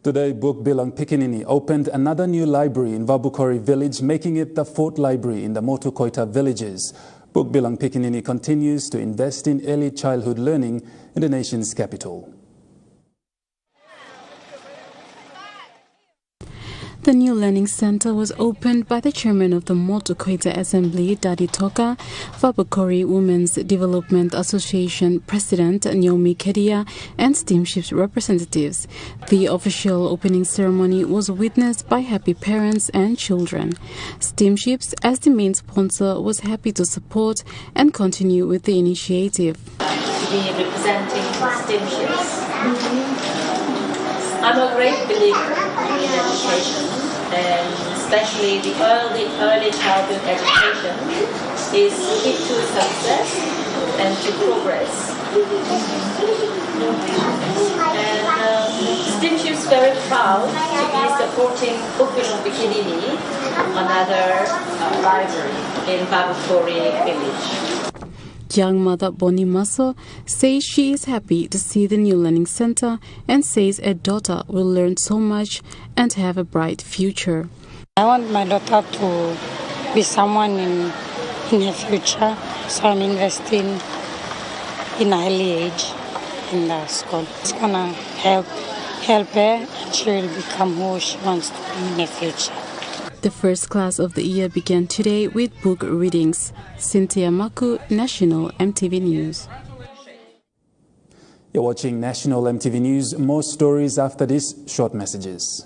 Today, Book Bilang Pikinini opened another new library in Vabukori village, making it the 4th library in the Motu Koita villages. Book Bilang Pikinini continues to invest in early childhood learning in the nation's capital. The new learning centre was opened by the chairman of the Motu Koita Assembly, Dadi Toka, Vabukori Women's Development Association President Nyomi Kedia, and steamship's representatives. The official opening ceremony was witnessed by happy parents and children. Steamships, as the main sponsor, was happy to support and continue with the initiative. Be representing steamships. I'm a great believer in education, and especially the early childhood education is key to success and to progress. And steamship is very proud to be supporting Book Bilang Pikinini, another library in Vabukori village. Young mother Boni Maso says she is happy to see the new learning center and says her daughter will learn so much and have a bright future. I want my daughter to be someone in the future, so I'm investing in early age in the school. It's gonna help her, and she will become who she wants to be in the future. The first class of the year began today with book readings. Cynthia Maku, National Emtv News. You're watching National Emtv News. More stories after these short messages.